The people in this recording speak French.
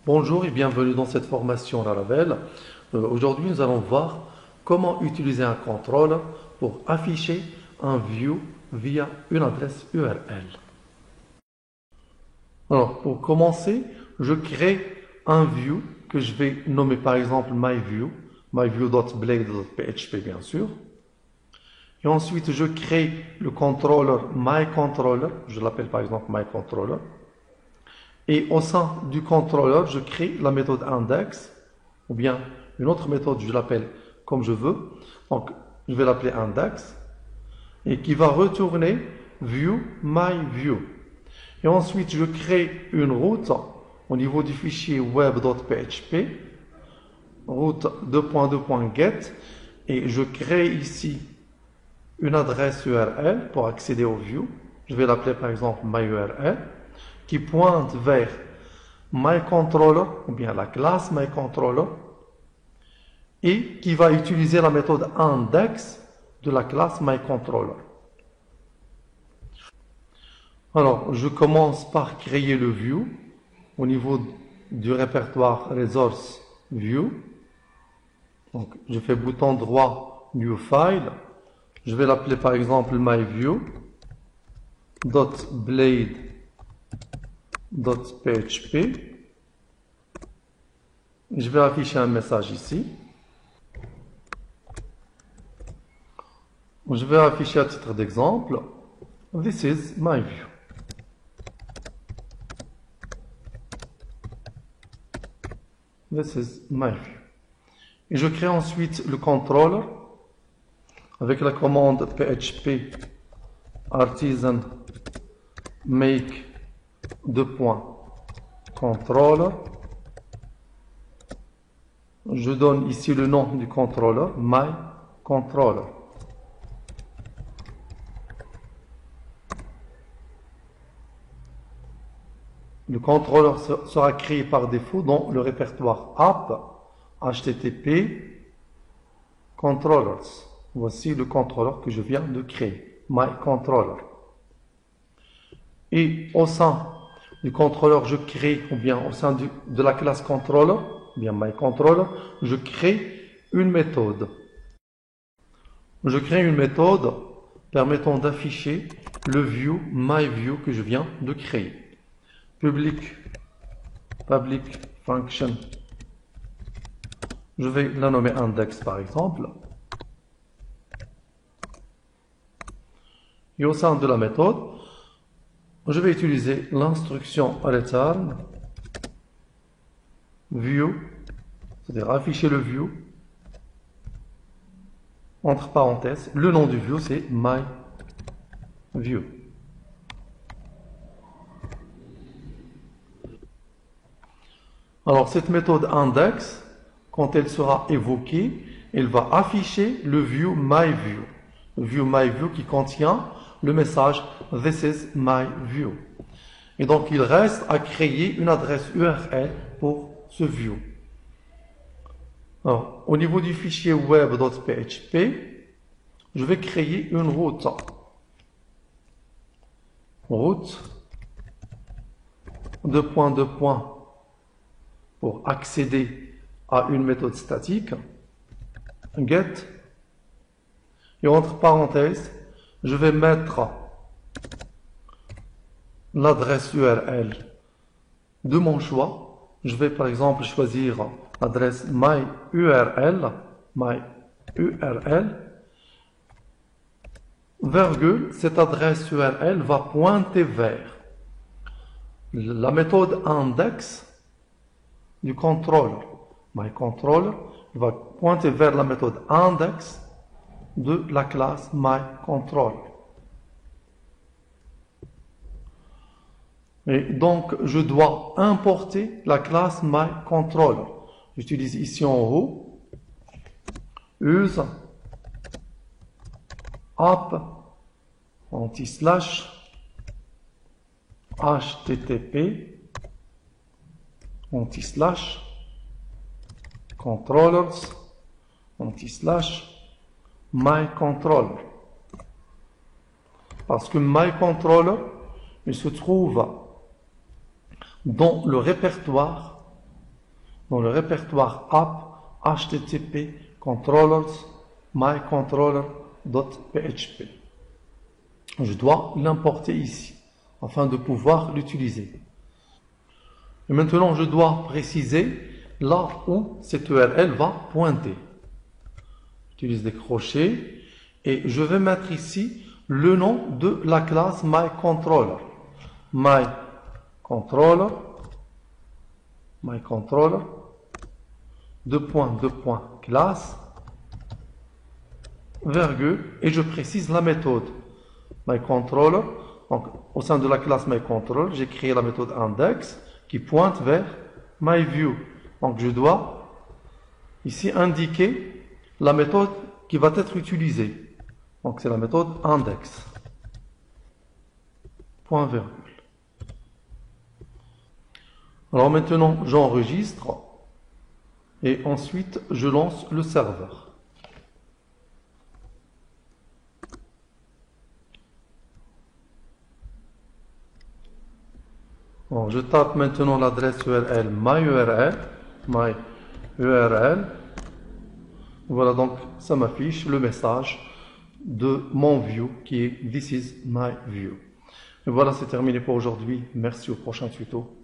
Bonjour et bienvenue dans cette formation Laravel. Aujourd'hui, nous allons voir comment utiliser un contrôle pour afficher un view via une adresse URL. Alors, pour commencer, je crée un view que je vais nommer par exemple myView, myView.blade.php bien sûr. Et ensuite, je crée le controller myController, je l'appelle par exemple myController. Et au sein du contrôleur, je crée la méthode index, ou bien une autre méthode, je l'appelle comme je veux. Donc, je vais l'appeler index, et qui va retourner view myView. Et ensuite, je crée une route au niveau du fichier web.php, route 2.2.get, et je crée ici une adresse URL pour accéder au view. Je vais l'appeler par exemple myURL, qui pointe vers myController, ou bien la classe myController, et qui va utiliser la méthode index de la classe myController. Alors, je commence par créer le view au niveau du répertoire Resource View. Donc, je fais bouton droit New File. Je vais l'appeler par exemple myView.blade.php. Je vais afficher un message ici. Je vais afficher à titre d'exemple, This is my view. This is my view. Et je crée ensuite le controller avec la commande php artisan make controller. Je donne ici le nom du controller, myController. Le contrôleur sera créé par défaut dans le répertoire app http controllers. Voici le contrôleur que je viens de créer, myController. Et au sein du contrôleur, je crée, ou bien au sein de la classe controller, bien myController, je crée une méthode. Je crée une méthode permettant d'afficher le view myView que je viens de créer. Public function. Je vais la nommer index par exemple. Et au sein de la méthode, je vais utiliser l'instruction return view, c'est-à-dire afficher le view. Entre parenthèses, le nom du view c'est myView. Alors cette méthode index, quand elle sera évoquée, elle va afficher le view myView. Le view myView qui contient le message This is my view. Et donc il reste à créer une adresse URL pour ce view. Alors, au niveau du fichier web.php, je vais créer une route. Route 2.2. Pour accéder à une méthode statique, get, et entre parenthèses, je vais mettre l'adresse URL de mon choix. Je vais par exemple choisir l'adresse myURL, virgule, cette adresse URL va pointer vers la méthode index du contrôleur. myController va pointer vers la méthode index de la classe myController. Et donc, je dois importer la classe myController. J'utilise ici en haut use app anti/http anti/controllers anti/myController. Parce que myController, il se trouve dans le répertoire dans le répertoire app http controllers mycontroller.php. Je dois l'importer ici afin de pouvoir l'utiliser. Et maintenant, je dois préciser là où cette URL va pointer. J'utilise des crochets et je vais mettre ici le nom de la classe myController. myController, classe, virgule, et je précise la méthode myController. Donc, au sein de la classe myController, j'ai créé la méthode index qui pointe vers myView. Donc, je dois ici indiquer la méthode qui va être utilisée. Donc, c'est la méthode index. Point virgule. Alors maintenant, j'enregistre et ensuite je lance le serveur. Bon, je tape maintenant l'adresse URL myURL. Voilà, donc ça m'affiche le message de mon view qui est This is my view. Et voilà, c'est terminé pour aujourd'hui. Merci, au prochain tuto.